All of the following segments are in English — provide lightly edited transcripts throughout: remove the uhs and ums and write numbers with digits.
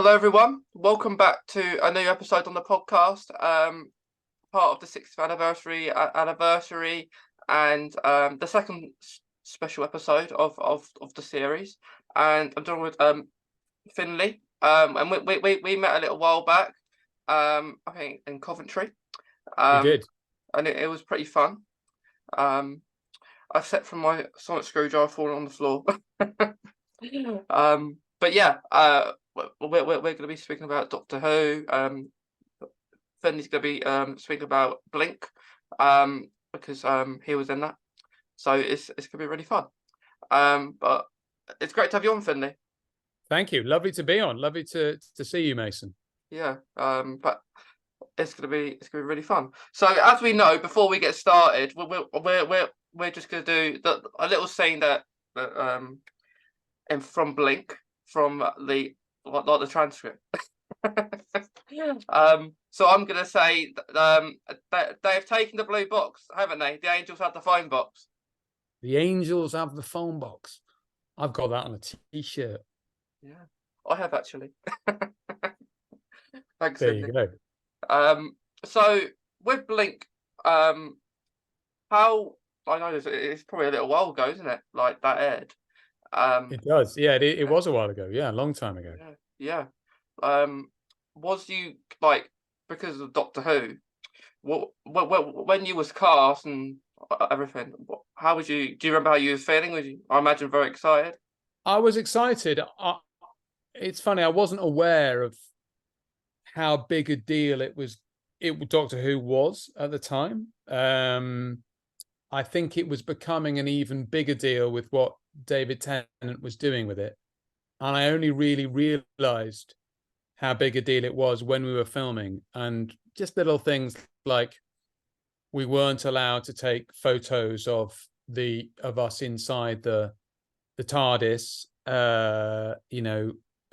Hello, everyone. Welcome back to a new episode on the podcast. Part of the 6th anniversary, and the second special episode of the series. And I'm joined with Finlay. And we met a little while back. I think in Coventry. We did, and it was pretty fun. I set from my sonic screwdriver falling on the floor. But yeah, we're going to be speaking about Doctor Who. Finley's going to be speaking about Blink, because he was in that, so it's going to be really fun. But it's great to have you on, Finley. thank you. Lovely to be on. Lovely to see you, Mason. Yeah. But it's going to be really fun. So as we know, before we get started, we're just going to do a little scene that from Blink, from the transcript. So I'm gonna say they have taken the blue box, haven't they? The Angels have the phone box. The Angels have the phone box. I've got that on a t-shirt. Yeah, I have actually. Thanks. There you go. So with Blink, how I know it's probably a little while ago, isn't it? Like that aired. It does. Yeah, it was a while ago. Yeah, a long time ago. Yeah. Was you like, because of Doctor Who? When you was cast and everything, how was you? Do you remember how you was feeling? Was you? I imagine very excited. I was excited. It's funny. I wasn't aware of how big a deal Doctor Who was at the time. I think it was becoming an even bigger deal with what David Tennant was doing with it, and I only really realized how big a deal it was when we were filming. And just little things like we weren't allowed to take photos of us inside the TARDIS. I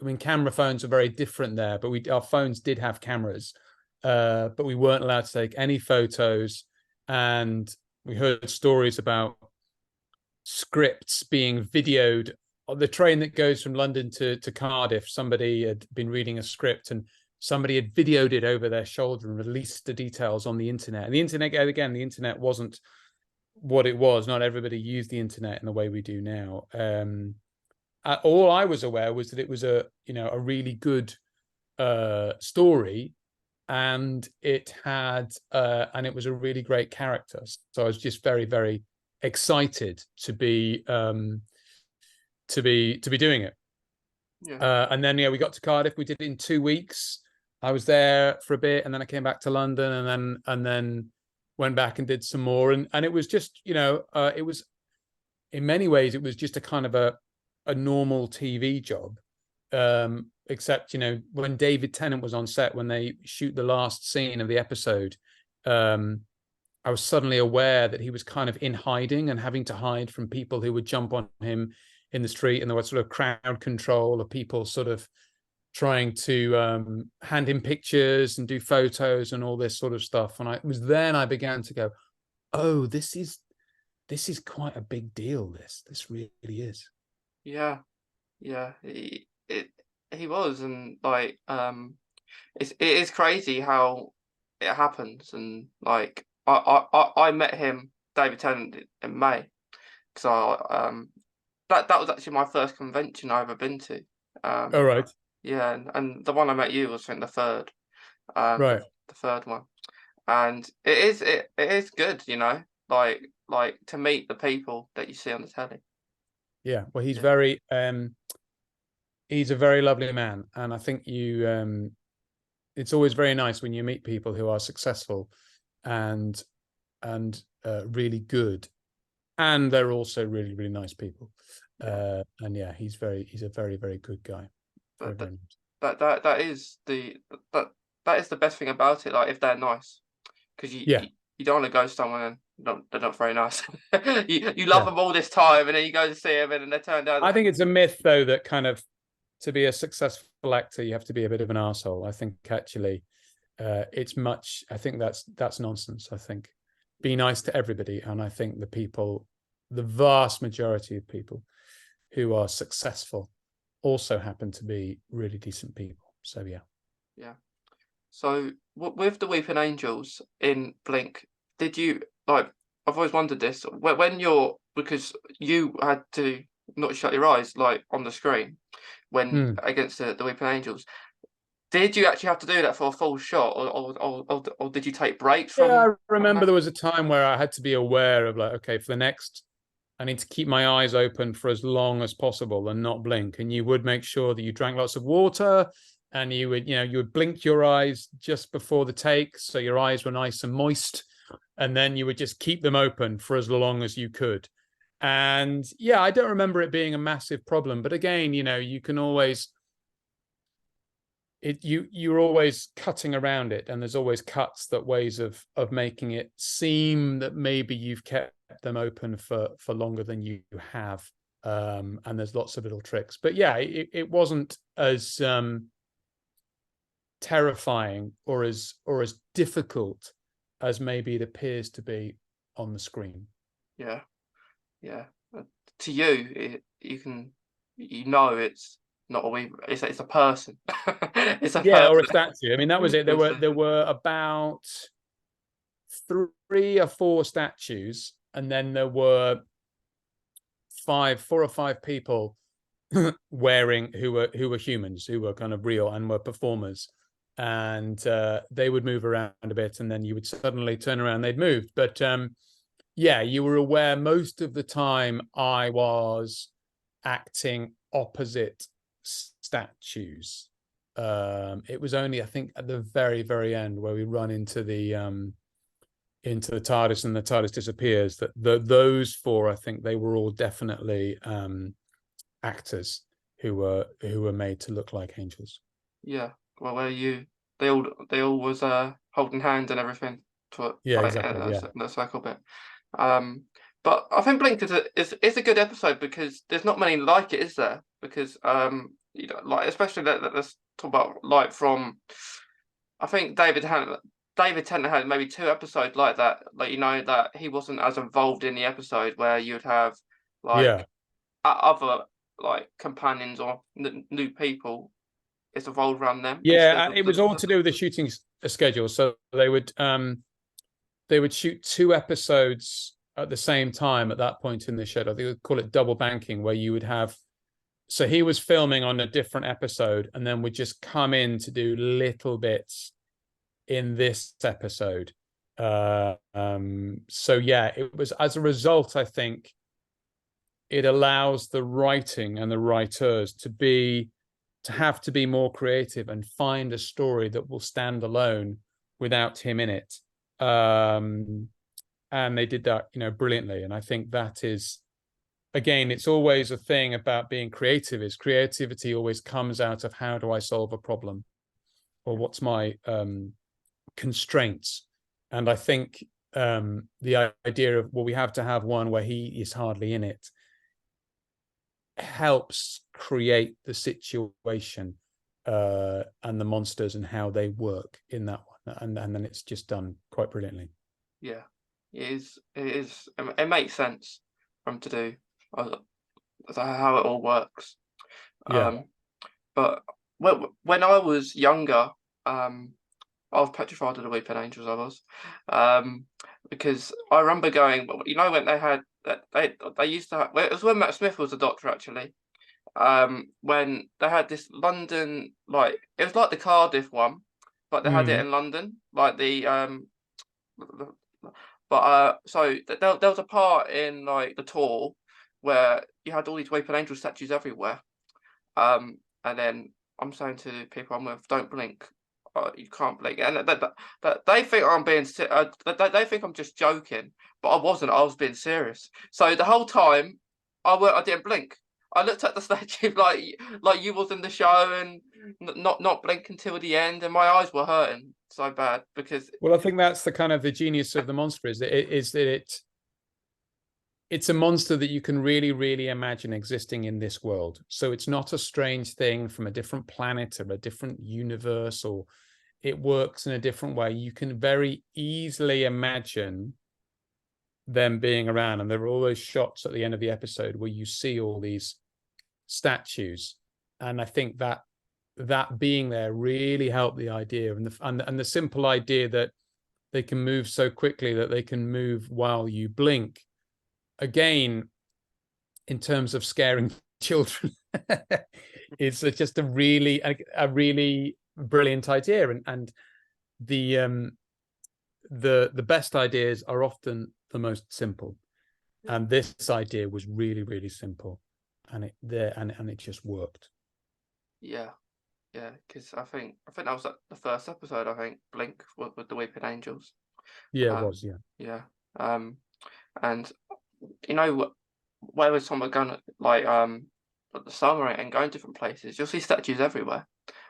mean, camera phones are very different there, but our phones did have cameras, but we weren't allowed to take any photos. And we heard stories about scripts being videoed on the train that goes from London to Cardiff. Somebody had been reading a script and somebody had videoed it over their shoulder and released the details on the internet. And the internet wasn't what it was. Not everybody used the internet in the way we do now. All I was aware was that it was a really good story, and it was a really great character. So I was just very, very excited to be doing it. Yeah. And then we got to Cardiff. We did it in 2 weeks. I was there for a bit, and then I came back to London, and then went back and did some more. And it was just, it was, in many ways, it was just a kind of a normal TV job, except when David Tennant was on set, when they shoot the last scene of the episode, I was suddenly aware that he was kind of in hiding and having to hide from people who would jump on him in the street, and there was sort of crowd control of people sort of trying to hand him pictures and do photos and all this sort of stuff. And it was then I began to go, oh, this is quite a big deal. This really is. Yeah. He was, and like it is crazy how it happens. And like I met him, David Tennant, in May, because that was actually my first convention I ever been to. All right. Yeah, and the one I met you was, I think, the third. Right. The third one. And it is good, like to meet the people that you see on the telly. Yeah. Well, he's very he's a very lovely man, and I think it's always very nice when you meet people who are successful and really good, and they're also really, really nice people. And yeah, he's a very, very good guy. That is the best thing about it. Like, if they're nice, because you don't want to go to someone and they're not very nice. you love them all this time, and then you go to see them and they turn down. I think it's a myth, though, that kind of, to be a successful actor, you have to be a bit of an arsehole. I think actually I think that's nonsense. I think be nice to everybody, and I think the vast majority of people who are successful also happen to be really decent people. So yeah. Yeah. So with the Weeping Angels in Blink, did you like? I've always wondered this. When you're, because you had to not shut your eyes like on the screen when against the Weeping Angels. Did you actually have to do that for a full shot, or did you take breaks Yeah, I from remember that? there was a time where I had to be aware of like, okay, for the next, I need to keep my eyes open for as long as possible and not blink. And you would make sure that you drank lots of water, and you would blink your eyes just before the take, so your eyes were nice and moist, and then you would just keep them open for as long as you could. And yeah, I don't remember it being a massive problem, but again, you can always you're always cutting around it, and there's always ways of making it seem that maybe you've kept them open for longer than you have. And there's lots of little tricks, but yeah, it wasn't as terrifying or as difficult as maybe it appears to be on the screen. Yeah, yeah. To you, it's not a weep. It's a person. It's a Yeah, or a person. statue. I mean, that was it. There were about 3 or 4 statues, and then there were 4 or 5 people wearing who were humans, who were kind of real and were performers, and they would move around a bit, and then you would suddenly turn around, they'd moved. But yeah, you were aware most of the time I was acting opposite statues. It was only, I think, at the very, very end where we run into the TARDIS and the TARDIS disappears, that those 4, I think they were all definitely actors who were made to look like angels. Yeah. Well, they all was holding hands and everything to Yeah, like exactly. Yeah. the circle bit. But I think Blink is a good episode because there's not many like it, is there? Because like especially let's talk about like from, I think David Tennant had maybe 2 episodes like that. Like that he wasn't as involved in the episode where you'd have like Yeah. other like companions or new people. It's evolved around them instead Yeah, of it was all to do with the shooting schedule. So they would shoot 2 episodes at the same time at that point in the show. I think they would call it double banking, where you would have, so he was filming on a different episode and then would just come in to do little bits in this episode. So yeah, it was, as a result, I think it allows the writing and the writers to have to be more creative and find a story that will stand alone without him in it. And they did that, brilliantly. And I think that is, again, it's always a thing about being creative, is creativity always comes out of how do I solve a problem, or what's my constraints. And I think the idea of, well, we have to have one where he is hardly in it, helps create the situation and the monsters and how they work in that one, and then it's just done quite brilliantly. Yeah, it is. It makes sense for him to do how it all works. Yeah. But when I was younger, I was petrified of the Weeping Angels. I was, because I remember going. When they had that they used to have. Well, it was when Matt Smith was a doctor actually. When they had this London, like it was like the Cardiff one, but they had it in London, like but so there was a part in like the tour where you had all these Weeping Angel statues everywhere. And then I'm saying to people I'm with, don't blink. You can't blink, and they think I'm being. They think I'm just joking, but I wasn't. I was being serious. So the whole time, I didn't blink. I looked at the statue like you was in the show, and not blink until the end, and my eyes were hurting so bad because. Well, I think that's the kind of the genius of the monster, is that it's a monster that you can really, really imagine existing in this world. So it's not a strange thing from a different planet or a different universe, or it works in a different way. You can very easily imagine them being around. And there are all those shots at the end of the episode where you see all these statues. And I think that that being there really helped the idea, and the simple idea that they can move so quickly that they can move while you blink. Again, in terms of scaring children, it's just a really brilliant idea, and the best ideas are often the most simple, and this idea was really, really simple, and it just worked. Yeah, because I think that was like the first episode. I think Blink with the Weeping Angels. Yeah, it was. Yeah. Yeah. And you know, where was someone going like at the summer and going different places? You'll see statues everywhere,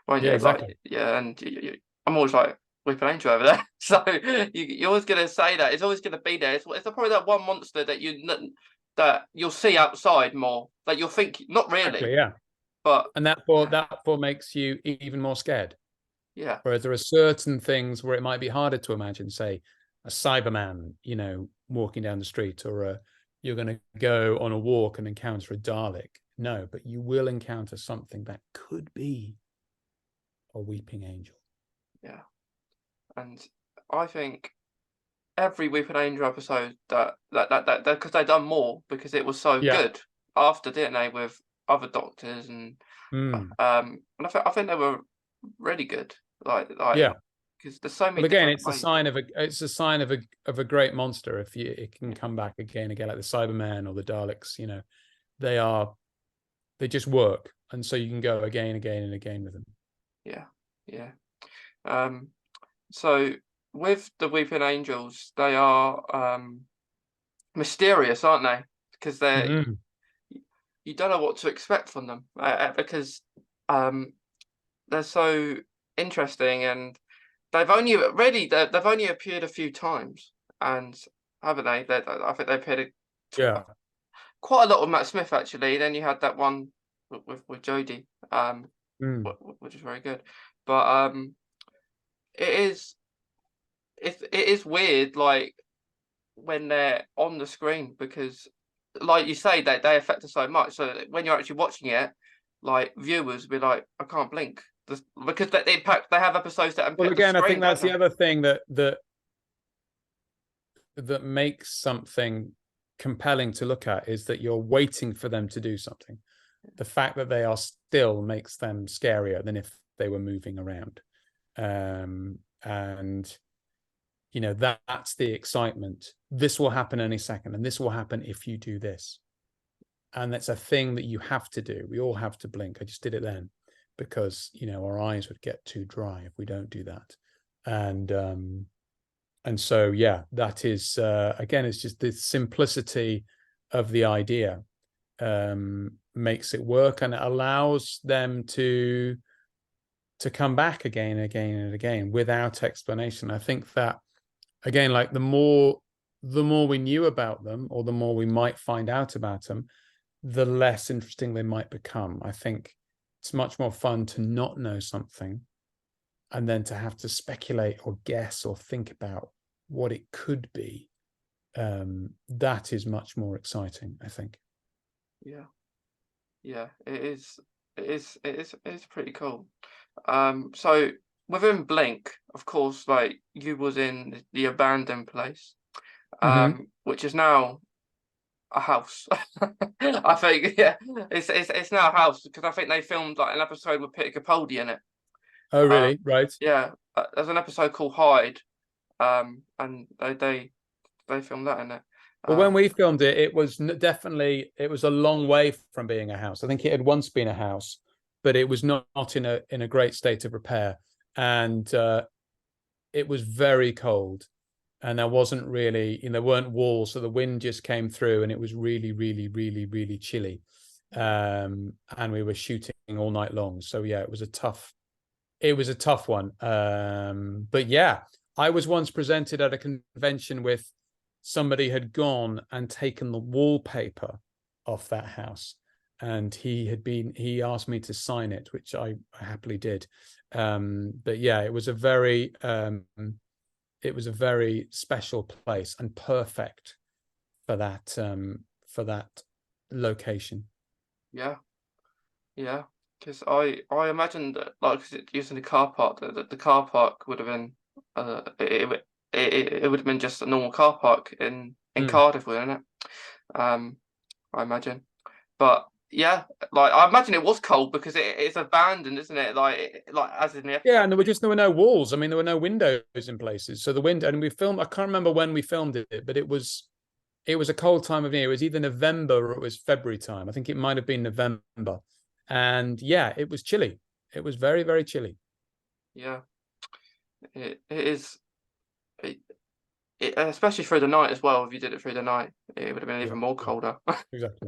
won't Yeah, you? exactly. Like, yeah, and I'm always like Weeping Angel over there. So you're always gonna say that. It's always gonna be there. It's probably that one monster that you'll see outside more. Like you'll think not really, Exactly, yeah. but And that makes you even more scared. yeah, Whereas there are certain things where it might be harder to imagine, say a Cyberman, walking down the street, or you're going to go on a walk and encounter a Dalek. No, but you will encounter something that could be a weeping angel. yeah. And I think every Weeping Angel episode that because they've done more because it was so Yeah. good after, didn't they, with other doctors and and I think they were really good. Yeah. Because there's so many Well, again, different it's a ways. sign of a great monster if it can come back again and again, like the Cybermen or the Daleks. They just work, and so you can go again and again with them. Yeah, yeah. So with the Weeping Angels, they are mysterious, aren't they? Because you don't know what to expect from them because they're so interesting, and they've only appeared a few times, and haven't they? I think they appeared Yeah. quite a lot with Matt Smith actually. Then you had that one with Jodie, which is very good. But it is it is weird, like when they're on the screen because, like you say, they affect us so much. So that when you're actually watching it, like viewers will be like, I can't blink because they impact. They have episodes that impact Well, again, the I screen, think that's don't the other thing that makes something compelling to look at, is that you're waiting for them to do something. The fact that they are still makes them scarier than if they were moving around. And that's the excitement. This will happen any second, and this will happen if you do this. And that's a thing that you have to do. We all have to blink. I just did it then because our eyes would get too dry if we don't do that. And so, yeah, that is again, it's just the simplicity of the idea makes it work, and it allows them to come back again and again and again without explanation. I think that, again, like the more we knew about them, or the more we might find out about them, the less interesting they might become. I think it's much more fun to not know something and then to have to speculate or guess or think about what it could be. That is much more exciting, I think. Yeah, it is. It is pretty cool. So within Blink, of course, like you was in the abandoned place, which is now a house. I think, yeah, it's now a house because I think they filmed like an episode with Peter Capaldi in it. Oh, really? Right. Yeah, there's an episode called Hide, and they filmed that in it. Well, when we filmed it, it was definitely, it was a long way from being a house. I think it had once been a house, but it was not in a great state of repair, and it was very cold, and there wasn't really, there weren't walls, so the wind just came through, and it was really, really, really, really chilly, and we were shooting all night long. So yeah, it was a tough one. But yeah, I was once presented at a convention with somebody had gone and taken the wallpaper off that house, and he asked me to sign it, which I happily did. But yeah, it was a very special place and perfect for that location. Yeah. Because I imagine that, like, 'cause it's using the car park, the car park would have been it would have been just a normal car park in Mm. Cardiff, wouldn't it? I imagine. But yeah, like I imagine it was cold because it's abandoned, isn't it? Like as in the Yeah, episode. and there were no walls. I mean, there were no windows in places. So the window, and we filmed. I can't remember when we filmed it, but it was a cold time of year. It was either November or it was February time. I think it might have been November. And yeah, it was chilly. It was very, very chilly. Yeah, it is. It, especially through the night as well. If you did it through the night, it would have been Yeah, even more yeah, colder.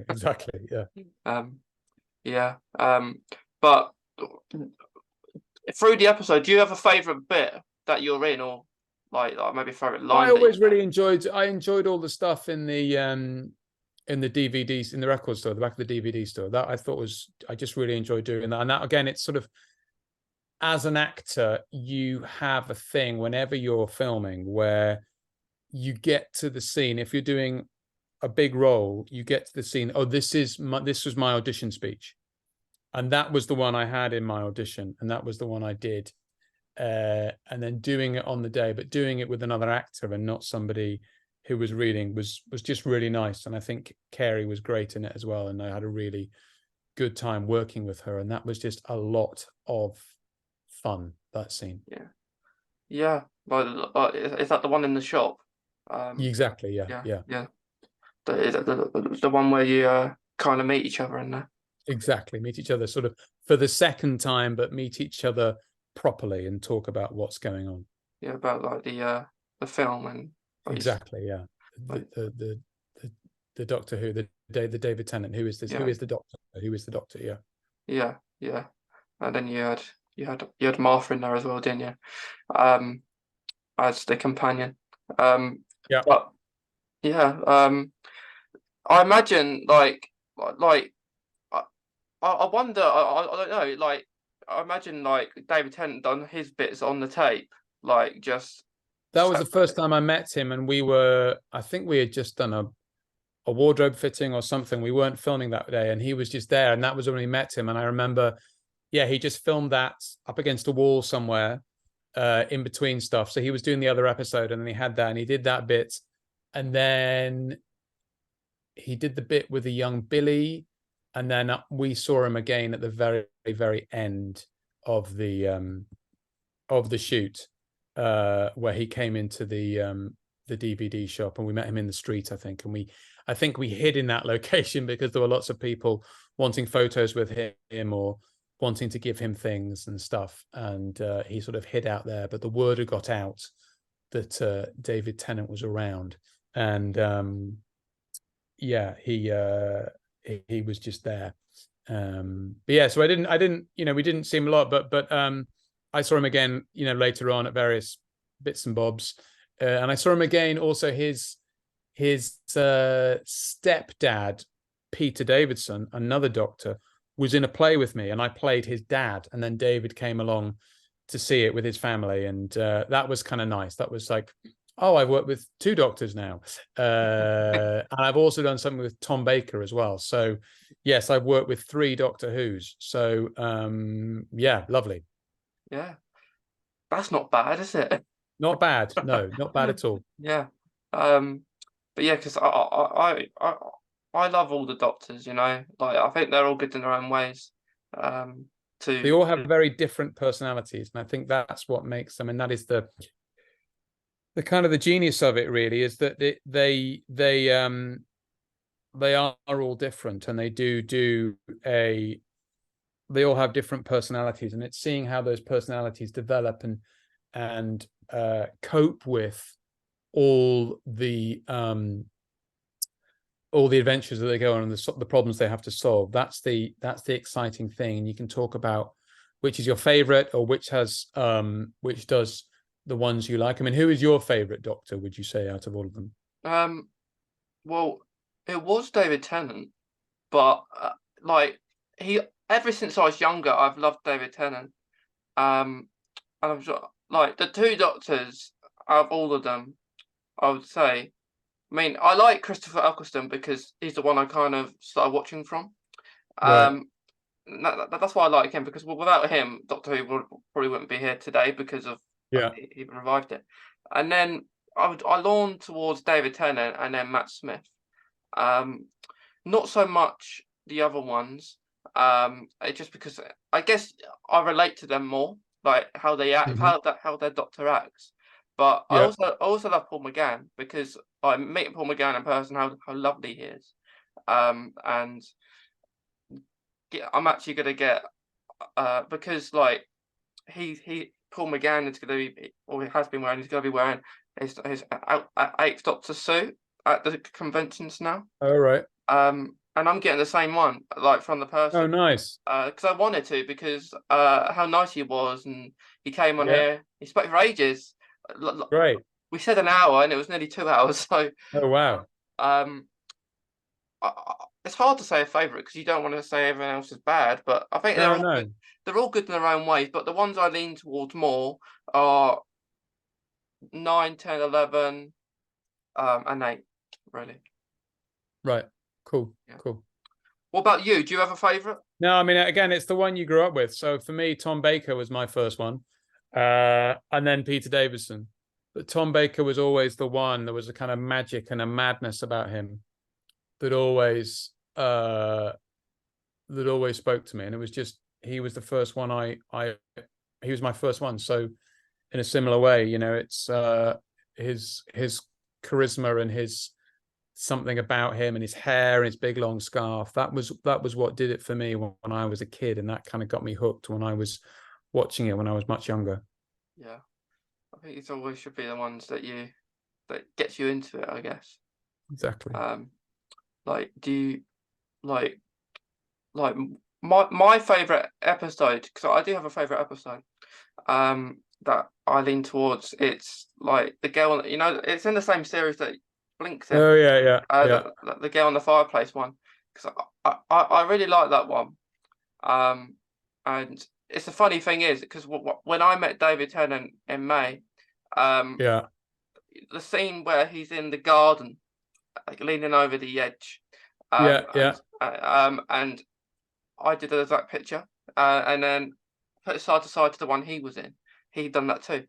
exactly. Yeah. um, yeah. But through the episode, do you have a favorite bit that you're in, or like maybe a favorite I line that you always really have? enjoyed all the stuff in the DVDs, in the record store, the back of the DVD store. That I thought was, I just really enjoyed doing that. And that, again, it's sort of, as an actor, you have a thing whenever you're filming where you get to the scene. If you're doing a big role, you get to the scene. Oh, this was my audition speech, and that was the one I had in my audition, and that was the one I did. And then doing it on the day, but doing it with another actor and not somebody who was reading was just really nice. And I think Carey was great in it as well, and I had a really good time working with her, and that was just a lot of fun, that scene. Yeah. Like, is that the one in the shop? Exactly, yeah, Yeah, yeah, yeah. Is that the one where you kind of meet each other in there? exactly. Meet each other sort of for the second time, but meet each other properly and talk about what's going on. Yeah, about like the film and like, Exactly, yeah. like The Doctor Who, the David Tennant, who is this? Who yeah, is the Doctor? Who is the Doctor? Yeah. yeah, yeah. And then you had Martha in there as well, didn't you? Um, as the companion. Um, Yeah. but yeah, I imagine like I, I wonder I don't know like I imagine like David Tennant done his bits on the tape like just That was the first separately. time I met him, and I think we had just done a wardrobe fitting or something. We weren't filming that day, and he was just there, and that was when we met him. And I remember, yeah, he just filmed that up against a wall somewhere, in between stuff. So he was doing the other episode, and then he had that, and he did that bit, and then he did the bit with the young Billy, and then we saw him again at the very, very end of the shoot, where he came into the DVD shop, and we met him in the street, I think. And I think we hid in that location because there were lots of people wanting photos with him or wanting to give him things and stuff. And he sort of hid out there, but the word had got out that David Tennant was around. And yeah, he was just there. But yeah, so I didn't, we didn't see him a lot, but I saw him again, later on at various bits and bobs. And I saw him again, also his stepdad, Peter Davidson, another doctor, was in a play with me, and I played his dad. And then David came along to see it with his family, and that was kind of nice. That was like, oh, I've worked with two doctors now. And I've also done something with Tom Baker as well. So yes, I've worked with 3 Doctor Who's. So yeah, lovely. Yeah, that's not bad, is it? Not bad. No, not bad at all. Yeah. But yeah, because I love all the doctors, like I think they're all good in their own ways. They To all have very different personalities, and I think that's what makes them. And that is the kind of the genius of it, really, is that they are all different, and they all have different personalities, and it's seeing how those personalities develop and cope with all the adventures that they go on and the problems they have to solve. That's the exciting thing. And you can talk about which is your favorite, or which does the ones you like. I mean, who is your favorite Doctor, would you say, out of all of them? well, it was David Tennant, but like he ever since I was younger, I've loved David Tennant. And I'm sure, like the 2 doctors out of all of them, I would say. I mean, I like Christopher Eccleston because he's the one I kind of started watching from. Right. Um, that's why I like him, because without him, Doctor Who probably wouldn't be here today, because of Yeah. he revived it. And then I leaned towards David Tennant and then Matt Smith. Not so much the other ones. Just because I guess I relate to them more, like how they act, Hmm. how their Doctor acts. But Yeah. I also love Paul McGann, because I meeting Paul McGann in person, how lovely he is. And I'm actually gonna get because like he Paul McGann is gonna be, or he has been wearing, he's gonna be wearing his Eighth Doctor suit at the conventions now. All right. And I'm getting the same one, like from the Oh, person, nice. because I wanted to, because how nice he was, and he came on Yeah. here. He spoke for ages. Great. We said an hour, and it was nearly 2 hours. So Oh, wow. um, it's hard to say a favorite, because you don't want to say everyone else is bad, but I think they're No, all no. good. They're all good in their own ways. But the ones I lean towards more are 9, 10, 11, and 8. Really. Right. Cool. Yeah. Cool. What about you? Do you have a favorite? No, I mean, again, it's the one you grew up with. So for me, Tom Baker was my first one, and then Peter Davison. But Tom Baker was always the one. There was a kind of magic and a madness about him that always spoke to me, and it was just he was the first one. He was my first one. So in a similar way, you know, it's his charisma and his something about him and his hair and his big long scarf. That was what did it for me when I was a kid, and that kind of got me hooked when I was watching it when I was much younger. Yeah, I think it always should be the ones that gets you into it, I guess. Exactly. Like, do you like my favorite episode? Because I do have a favorite episode. That I lean towards. It's like the girl, it's in the same series that Blink's in. Oh yeah, yeah, yeah, The girl on the fireplace one. Because I really like that one. And it's the funny thing is, because when I met David Tennant in May, um, yeah, the scene where he's in the garden, like leaning over the edge, yeah, yeah. and I did the exact picture, and then put it side to side to the one he was in. He'd done that too,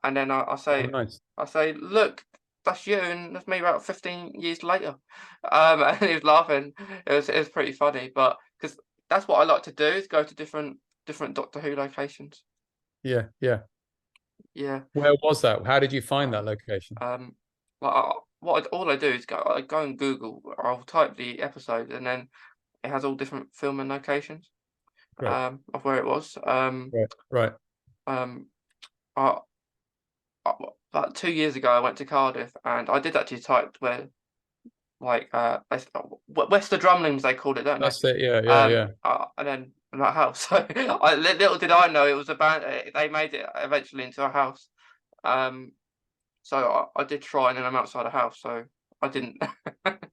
and then Oh, nice. I say, look, that's you, and that's me about 15 years later. And he was laughing. It was pretty funny, but because that's what I like to do, is go to different Doctor Who locations. Yeah, yeah. Yeah. Where was that? How did you find that Um, location? like all I do is I go and Google. I'll type the episode, and then it has all different filming locations Great. of where it was. Right, right. Um, I, about 2 years ago, I went to Cardiff, and I did actually type where, like, Westler Drumlins, they called it, don't they? That's it. Yeah, yeah, yeah. And then in that house. So little did I know it was a band. They made it eventually into a house. Um, so I did try, and then I'm outside a house, so I didn't.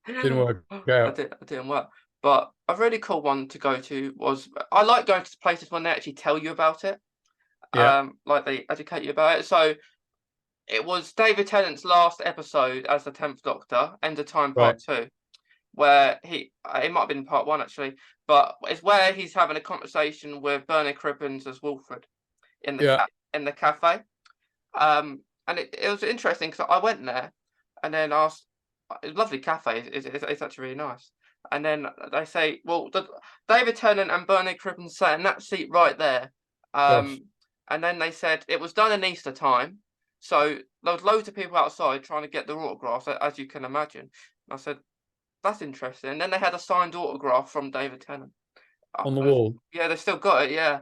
Didn't work out. I didn't work. But a really cool one to go to was, I like going to places when they actually tell you about it. Yeah, Like they educate you about it. So it was David Tennant's last episode as the 10th Doctor, End of Time right. Part 2, where it might have been Part 1 actually, but it's where he's having a conversation with Bernard Cribbins as Wilfred in the Yeah, in the cafe. And it was interesting, because I went there and then asked, it's a lovely cafe, it's actually really nice. And then they say, well, David Tennant and Bernard Cribbins sat in that seat right there. gosh. And then they said it was done in Easter time. So there was loads of people outside trying to get their autographs, as you can imagine. And I said, that's interesting. And then they had a signed autograph from David Tennant. On the And wall. yeah, they still got it, yeah.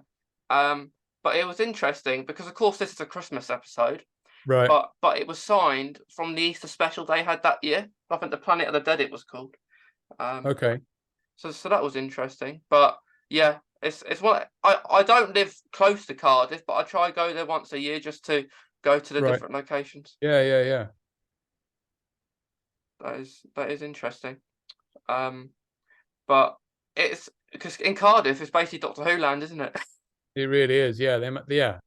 But it was interesting because, of course, this is a Christmas episode, Right. but it was signed from the Easter special they had that year. I think the Planet of the Dead it was called. Um, Okay. so that was interesting. But yeah, it's one I don't live close to Cardiff, but I try to go there once a year, just to go to the Right. different locations. Yeah, yeah, yeah. That is interesting. But it's because in Cardiff it's basically Doctor Who land, isn't it? It really is. Yeah, yeah.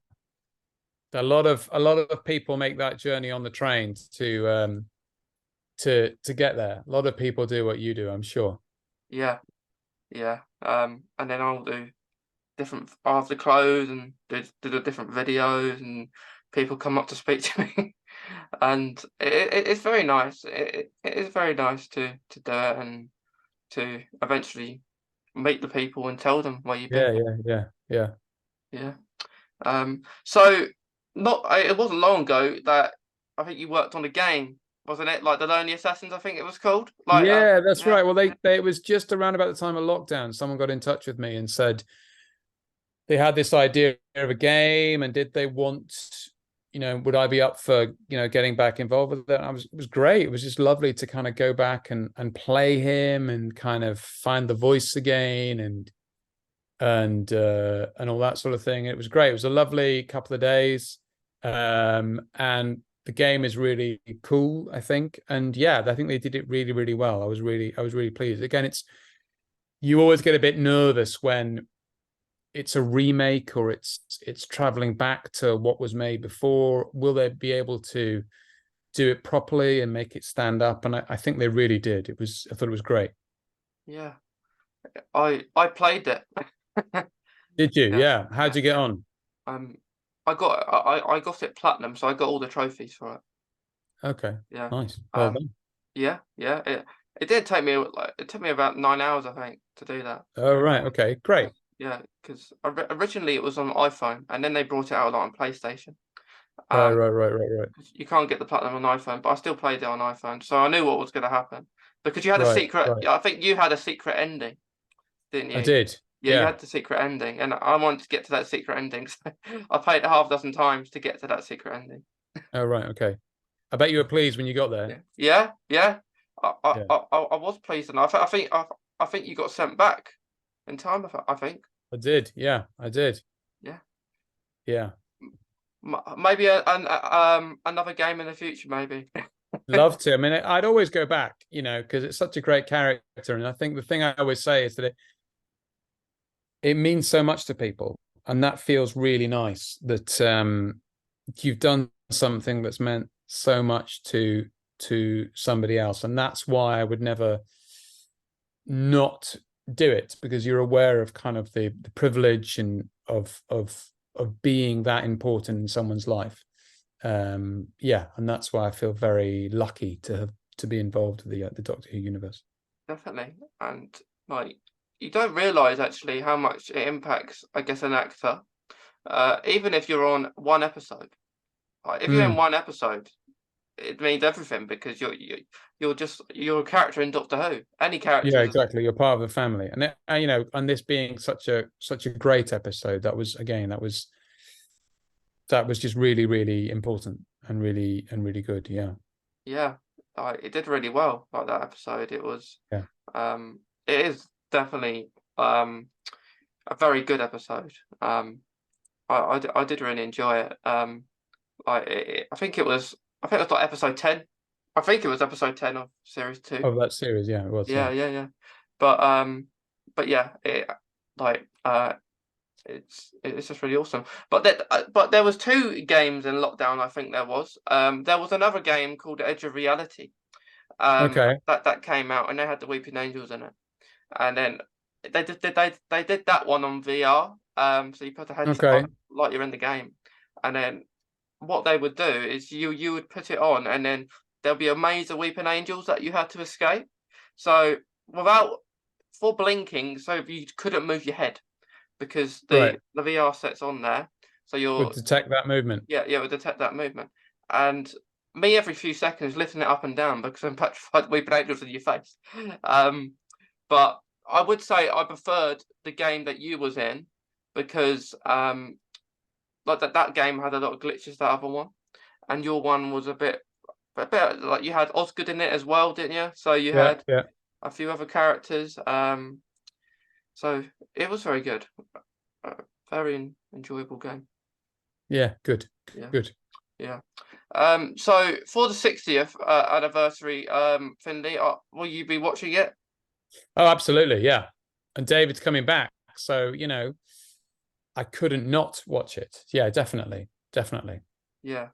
A lot of people make that journey on the train to get there. A lot of people do what you do, I'm sure. Yeah, yeah. And then I'll do different after clothes and did the different videos, and people come up to speak to me, and it's very nice. It is very nice to do it and to eventually meet the people and tell them where you've been. Yeah. So it wasn't long ago that I think you worked on a game, wasn't it? Like the Lonely Assassins, I think it was called. Like, Yeah, that's yeah. right. Well, it was just around about the time of lockdown. Someone got in touch with me and said they had this idea of a game, and did they want, would I be up for, getting back involved with it? And it was great. It was just lovely to kind of go back and play him and kind of find the voice again and all that sort of thing. It was great. It was a lovely couple of days. And the game is really cool, I think. And yeah, I think they did it really, really well. I was really pleased. Again, you always get a bit nervous when it's a remake or it's traveling back to what was made before. Will they be able to do it properly and make it stand up? And I think they really did. I thought it was great. Yeah, I played it. Did you? Yeah, Yeah. How'd you get on? I got it platinum, so I got all the trophies for it. Okay. Yeah. Nice. Well done. Yeah. It did take me it took me about 9 hours, I think, to do that. Oh, right. Okay. Great. Yeah, because originally it was on iPhone, and then they brought it out on PlayStation. Right. 'Cause you can't get the platinum on iPhone, but I still played it on iPhone, so I knew what was going to happen. Because you had a Right. secret. I think you had a secret ending, didn't I you? did. Yeah, you Yeah. had the secret ending, and I wanted to get to that secret ending, so I played it half a dozen times to get to that secret ending. Oh, right. Okay. I bet you were pleased when you got there. Yeah. Yeah. I was pleased, and I think you got sent back in time. I think. I did. Yeah, I did. Yeah. Yeah. Maybe another game in the future, maybe. Love to. I mean, I'd always go back, because it's such a great character. And I think the thing I always say is that it means so much to people. And that feels really nice that you've done something that's meant so much to somebody else. And that's why I would never not do it, because you're aware of kind of the privilege and of being that important in someone's life. Yeah, and that's why I feel very lucky to be involved with the Doctor Who universe. Definitely, and like you don't realize actually how much it impacts, I guess, an actor. Even if you're on one episode, like if you're in one episode, it means everything because you're a character in Doctor Who. Any character. Yeah, exactly. You're part of the family, and and this being such a great episode, that was just really, really important and really good. Yeah. Yeah, it did really well. Like that episode, it was. Yeah. It is definitely a very good episode. I did really enjoy it. I think it was like episode 10. I think it was episode 10 of series 2. Of that series, yeah, it was. Yeah. But yeah, it's just really awesome. But there was 2 games in lockdown. I think there was another game called Edge of Reality. Okay. That came out, and they had the Weeping Angels in it, and then they did that one on VR. So you put a headset on like you're in the game, and then what they would do is you would put it on, and then there'll be a maze of Weeping Angels that you had to escape. So for blinking, so you couldn't move your head because the VR set's on there, so would detect that movement. Yeah, it would detect that movement, and me every few seconds lifting it up and down because I'm petrified Weeping Angels in your face. But I would say I preferred the game that you was in because like that game had a lot of glitches, that other one, and your one was a bit like you had Osgood in it as well, didn't you? So you had a few other characters. So it was very good, very enjoyable game. Yeah, good. Yeah. So for the 60th anniversary, Finlay, will you be watching it? Oh, absolutely, yeah. And David's coming back, so I couldn't not watch it. Yeah, definitely. Yeah.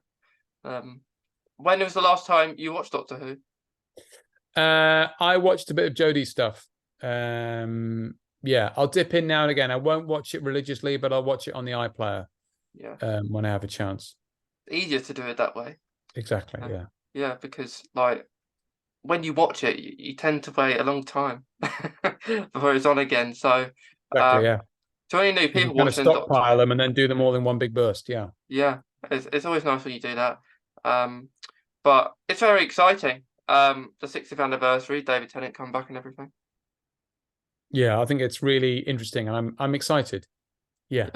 When was the last time you watched Doctor Who? I watched a bit of Jodie's stuff. yeah, I'll dip in now and again. I won't watch it religiously, but I'll watch it on the iPlayer Yeah, when I have a chance. easier to do it that way. Exactly. Yeah. Yeah, because like when you watch it, you tend to wait a long time before it's on again. So, Exactly. Yeah. to any new You can people kind of watching Doctor, stockpile them and then do them all in one big burst. Yeah. yeah, it's always nice when you do that. But it's very exciting. The 60th anniversary, David Tennant come back and everything. Yeah, I think it's really interesting, and I'm excited. Yeah.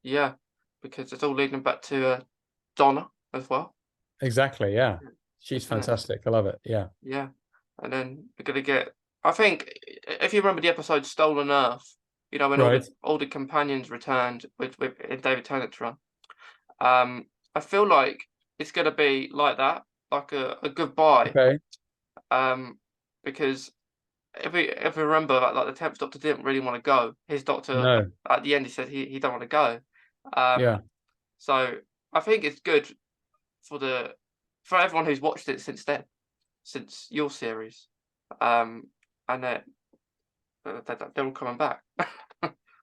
Yeah, because it's all leading back to Donna as well. Exactly. Yeah. She's Isn't it? fantastic. I love it. Yeah. Yeah, and then we're gonna get. I think if you remember the episode Stolen Earth, you know when Right. all the companions returned with in David Tennant's run. I feel like it's gonna be like that, like a goodbye. Okay. Because if we remember, like the 10th Doctor didn't really want to go. His doctor No. at the end he said he don't want to go. Um, Yeah. so I think it's good for everyone who's watched it since then, since your series, and they're all coming back.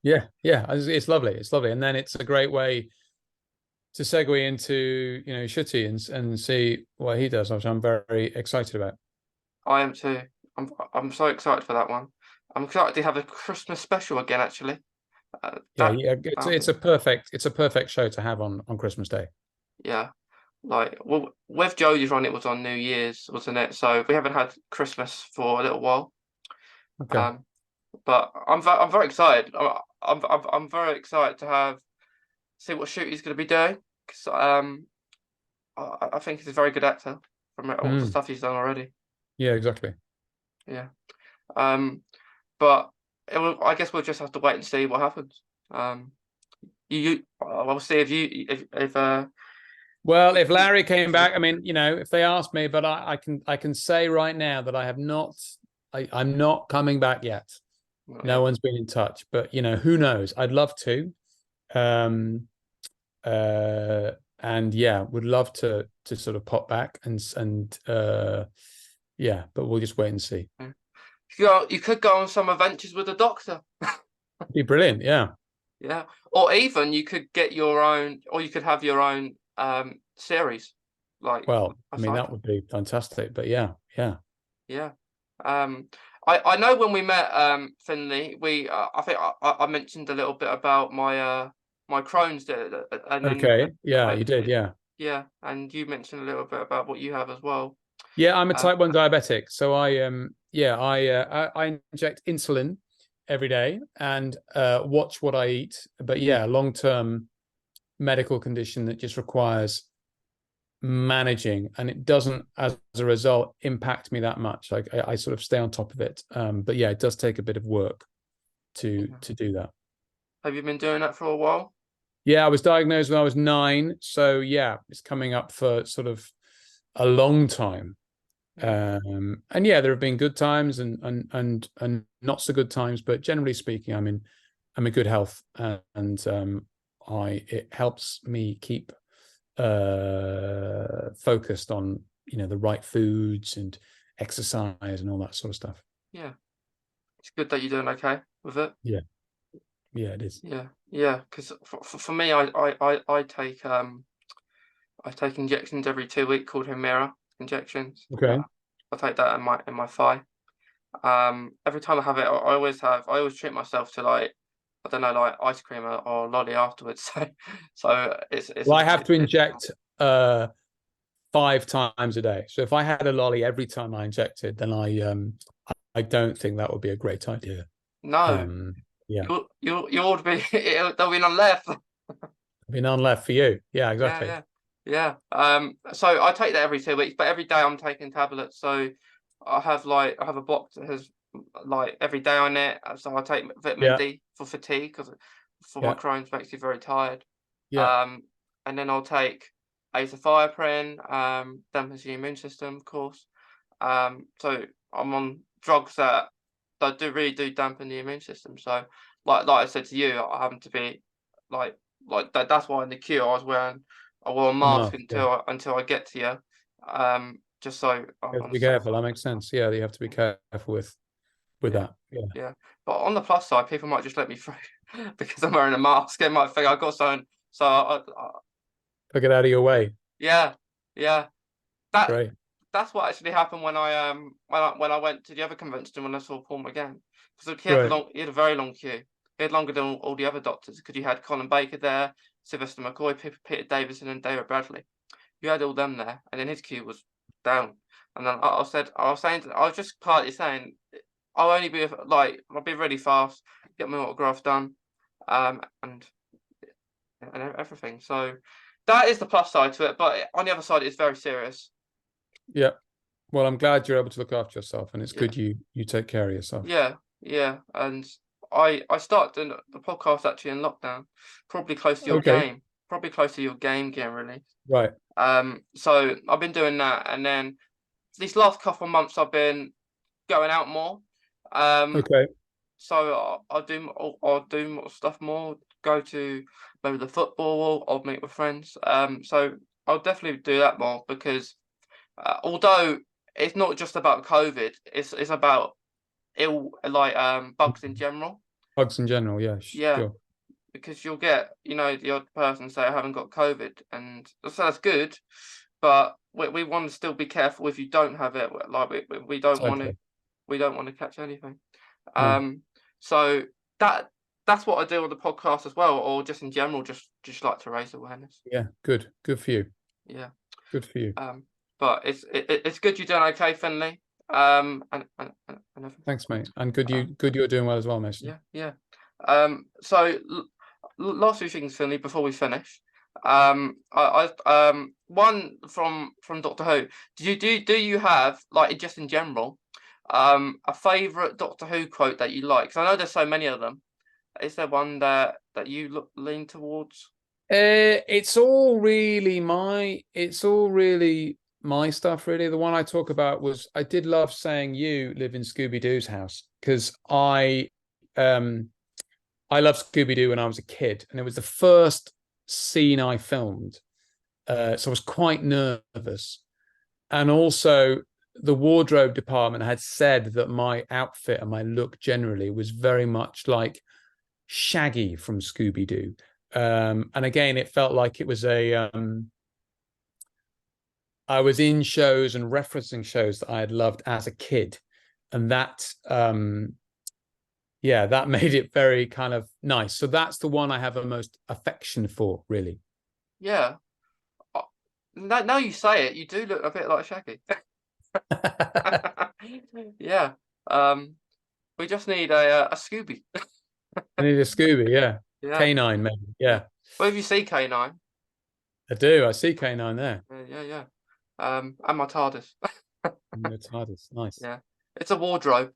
Yeah. Yeah. It's lovely. It's lovely, and then it's a great way to segue into Shooty and see what he does, which I'm very excited about. I am too. I'm so excited for that one. I'm excited to have a Christmas special again. Actually, Yeah. It's a perfect show to have on Christmas Day. yeah. Like, well, with Jodie's run, it was on New Year's, wasn't it? So we haven't had Christmas for a little while. Okay. But I'm very excited. I'm very excited to see what shoot he's going to be doing. Because I think he's a very good actor from all the stuff he's done already. Yeah, exactly. Yeah. But I guess we'll just have to wait and see what happens. We'll see if Well, if Larry came back, I mean, if they asked me, but I can say right now that I'm not coming back yet. No one's been in touch, but who knows? I'd love to. And yeah, would love to sort of pop back and yeah, but we'll just wait and see. you could go on some adventures with the Doctor. It'd be brilliant, yeah. Yeah. Or even you could get your own, or you could have your own series. Like, Well, I mean, that would be fantastic, but yeah. Yeah. I know when we met Finlay, I think I mentioned a little bit about my Crohn's, and then Okay. Yeah, you did, yeah. yeah, and you mentioned a little bit about what you have as well. Yeah, I'm a type 1 diabetic, so I inject insulin every day and watch what I eat. But yeah, long-term medical condition that just requires managing, and it doesn't, as a result, impact me that much. Like I sort of stay on top of it. But yeah, it does take a bit of work to do that. Have you been doing that for a while? Yeah, I was diagnosed when I was 9, so yeah, it's coming up for sort of a long time. And yeah, there have been good times and not so good times, but generally speaking, I'm in good health, and it helps me keep focused on the right foods and exercise and all that sort of stuff. Yeah, it's good that you're doing okay with it. Yeah, it is. Yeah, because for me, I take injections every 2 weeks called Humira injections. Okay. I take that in my thigh. Every time I have it, I always treat myself to, like, I don't know, like ice cream or lolly afterwards. So it's well, I have to inject 5 times a day. So if I had a lolly every time I injected, then I don't think that would be a great idea. No. Yeah. You ought to be. There'll be none left. Be none left for you. Yeah, exactly. Yeah. So I take that every 2 weeks, but every day I'm taking tablets. So I have a box that has like every day on it. So I take vitamin D for fatigue, because my Crohn's makes you very tired. Yeah. And then I'll take azathioprine, dampens the immune system, of course. So I'm on drugs that really do dampen the immune system. So like I said to you, I happen to be like that. That's why in the queue I wore a mask until I get to you. Just so you have to be careful. That makes sense. Yeah, you have to be careful with that. Yeah. But on the plus side, people might just let me through because I'm wearing a mask. They might think I got something. So Took it out of your way. yeah, yeah. That Great. that's what actually happened when I went to the other convention when I saw Paul McGann, because Right. he had a very long queue. He had longer than all the other doctors, because you had Colin Baker there, Sylvester McCoy, Peter Davison, and David Bradley. You had all them there, and then his queue was down. And then I was just partly saying, I'll be really fast, get my autograph done, and everything. So that is the plus side to it. But on the other side, it's very serious. Yeah. Well, I'm glad you're able to look after yourself, and it's Yeah, good you take care of yourself. yeah. And I started doing the podcast actually in lockdown, probably close to your Okay. game, probably close to your game getting released. Right. So I've been doing that, and then these last couple of months I've been going out more. Okay. So I'll do more stuff more. Go to maybe the football, or I'll meet with friends. So I'll definitely do that more, because although it's not just about COVID, it's about bugs in general. Bugs in general, yeah, Yeah, sure. because you'll get, the odd person say I haven't got COVID, and so that's good, but we want to still be careful if you don't have it. Like we don't want to Totally. catch anything. No. So that's what I do on the podcast as well, or just in general, just like to raise awareness. Yeah, good. Good for you. Yeah. Good for you. But it's good you're doing okay, Finlay. And everything. Thanks, mate. And good you're doing well as well, Mason. Yeah. So last few things, Finlay, before we finish. One from Doctor Who. Do you have, like, just in general, a favourite Doctor Who quote that you like? Because I know there's so many of them. Is there one that you lean towards? It's all really my stuff, really. The one I talk about was, I did love saying you live in Scooby-Doo's house, because I loved Scooby-Doo when I was a kid, and it was the first scene I filmed. So I was quite nervous. And also the wardrobe department had said that my outfit and my look generally was very much like Shaggy from Scooby-Doo. And again, it felt like it was I was in shows and referencing shows that I had loved as a kid. And that that made it very kind of nice. So that's the one I have the most affection for, really. Yeah. Now you say it, you do look a bit like Shaggy. Yeah. We just need a Scooby. I need a Scooby, yeah. Yeah. K9, maybe. Yeah. Well, if you see K9, I do. I see K9 there. yeah. And my TARDIS. The TARDIS. Nice. Yeah. It's a wardrobe.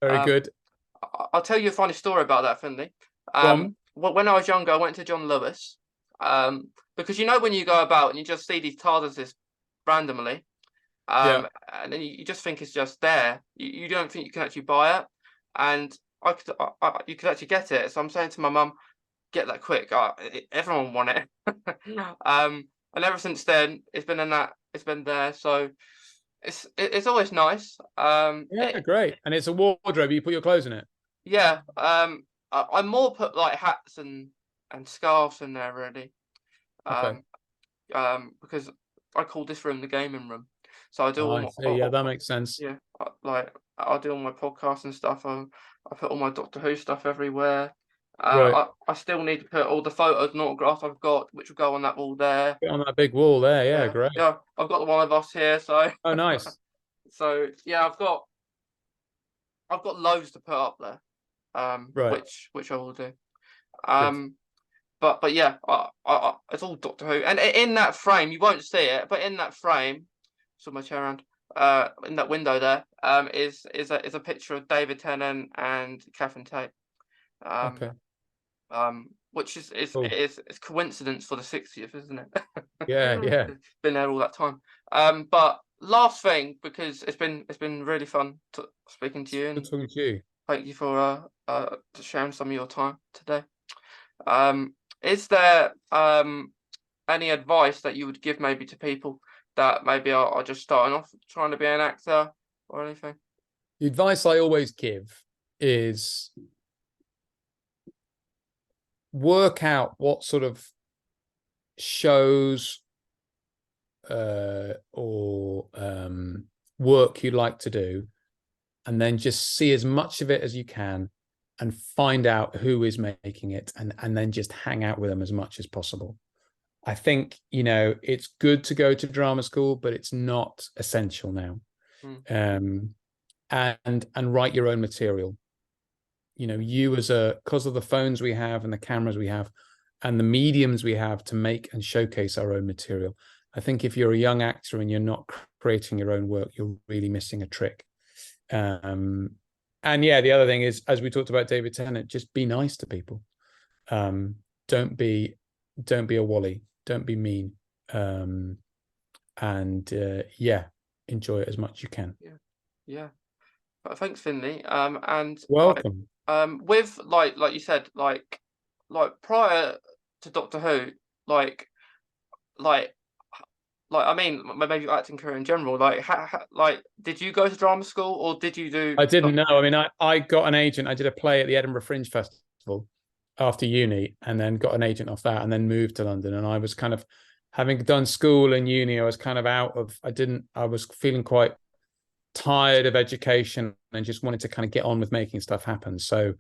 Very Um, good. I'll tell you a funny story about that, Finlay. From When I was younger, I went to John Lewis. Because when you go about and you just see these TARDISes randomly, yeah. and then you just think it's just there. You don't think you can actually buy it, and you could actually get it. So I'm saying to my mum, get that quick. Everyone want it. And ever since then, it's been there. So it's always nice. Yeah, great. And it's a wardrobe. You put your clothes in it. Yeah. I more put like hats and scarves in there, really. Okay. Because I call this room the gaming room. So I do Oh, all I my see. Yeah, that makes sense. yeah, like I do all my podcasts and stuff. I put all my Doctor Who stuff everywhere. Right. I still need to put all the photos and autographs I've got, which will go on that wall there. Get on that big wall there. Yeah, Yeah, great. yeah. I've got the one of us here, so Oh, nice. so yeah, I've got loads to put up there. Right. Which I will do. Good. But yeah, it's all Doctor Who, and in that frame, you won't see it, but in that frame, saw my chair around. In that window there, is a picture of David Tennant and Catherine Tate. Okay. Which is Cool. it's coincidence for the 60th, isn't it? Yeah, yeah. Been there all that time. But last thing, because it's been really fun speaking to you, Good and talking to you. thank you for sharing some of your time today. Is there any advice that you would give maybe to people that maybe are just starting off trying to be an actor or anything? The advice I always give is work out what sort of shows or work you'd like to do, and then just see as much of it as you can and find out who is making it, and then just hang out with them as much as possible. I think, you know, it's good to go to drama school, but it's not essential now. And write your own material. You know, you as because of the phones we have and the cameras we have and the mediums we have to make and showcase our own material, I think if you're a young actor and you're not creating your own work, you're really missing a trick. And yeah, the other thing is, as we talked about David Tennant, just be nice to people. Don't be a Wally. Don't be mean. And yeah, enjoy it as much as you can. Yeah. Thanks, Finlay. And welcome. With like you said, like prior to Doctor Who, like I mean, maybe your acting career in general, like like did you go to drama school or did you do? I didn't know. I mean, I got an agent. I did a play at the Edinburgh Fringe Festival after uni, and then got an agent off that, and then moved to London. And I was kind of, having done school and uni, I was kind of I was feeling quite tired of education and just wanted to kind of get on with making stuff happen. So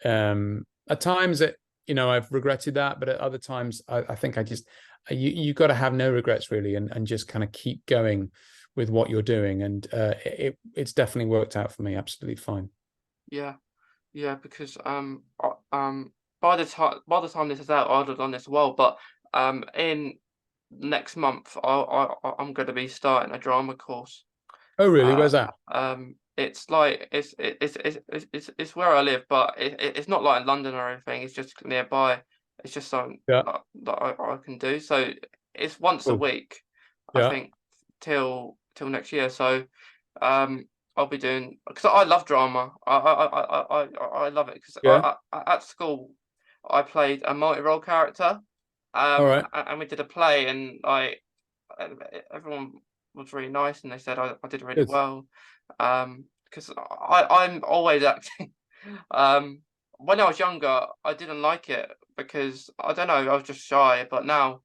at times you know, I've regretted that, but at other times I think you've got to have no regrets really, and just kind of keep going with what you're doing. And it's definitely worked out for me absolutely fine. Yeah, because by the time this is out, I'd have done this well. But in next month, I'm going to be starting a drama course. Oh really? Where's that? It's like it's where I live, but it's not like in London or anything. It's just nearby. It's just something that I can do. So it's once a week, I think, till next year. So I'll be doing, because I love drama. I love it because at school I played a multi-role character. All right. And we did a play, and everyone was really nice, and they said I did really well. Because I'm always acting. When I was younger, I didn't like it because I don't know, I was just shy. But now,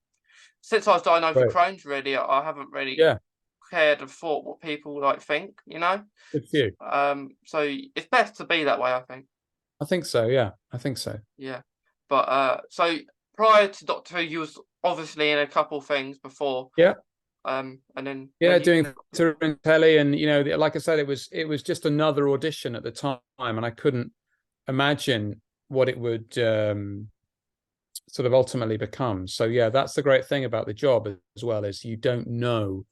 since I was diagnosed with Crohn's, really, I haven't really cared or thought what people like think. You know. Good for you. So it's best to be that way, I think. I think so. Yeah, I think so. Yeah, but so prior to Doctor Who, you was obviously in a couple things before. Yeah. And then doing theatre and telly, and you know, like I said, it was just another audition at the time, and I couldn't imagine what it would sort of ultimately become. So yeah, that's the great thing about the job as well, is you don't know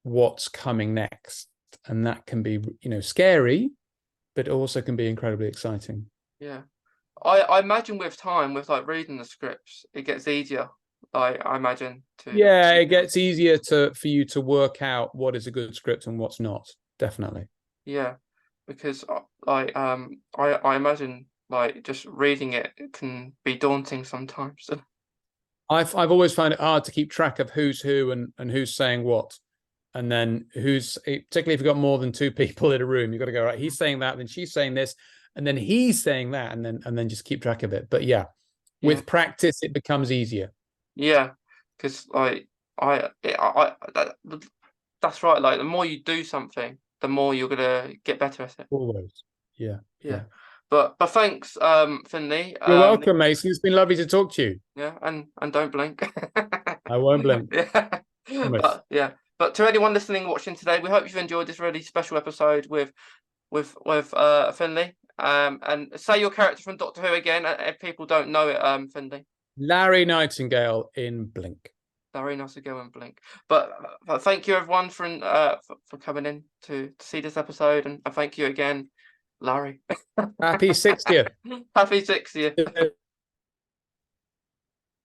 what's coming next, and that can be, you know, scary, but also can be incredibly exciting. Yeah, I imagine with time, with like reading the scripts, it gets easier. I imagine too. Yeah, it gets easier for you to work out what is a good script and what's not. Definitely. Yeah, because I imagine like just reading it can be daunting sometimes. I've always found it hard to keep track of who's who and who's saying what, and then particularly if you've got more than two people in a room, you've got to go, right, he's saying that, then she's saying this, and then he's saying that, and then just keep track of it. But yeah, with practice, it becomes easier. Yeah, because like that's right. Like the more you do something, the more you're gonna get better at it. Always. Yeah. But thanks, Finlay. You're welcome, Mason. It's been lovely to talk to you. Yeah, and don't blink. I won't blink. But to anyone listening, watching today, we hope you've enjoyed this really special episode with Finlay. And say your character from Doctor Who again, if people don't know it, Finlay. Larry Nightingale in Blink. Larry Nightingale in Blink. But thank you everyone for coming in to see this episode, and thank you again, Larry. Happy 60th. Happy 60th.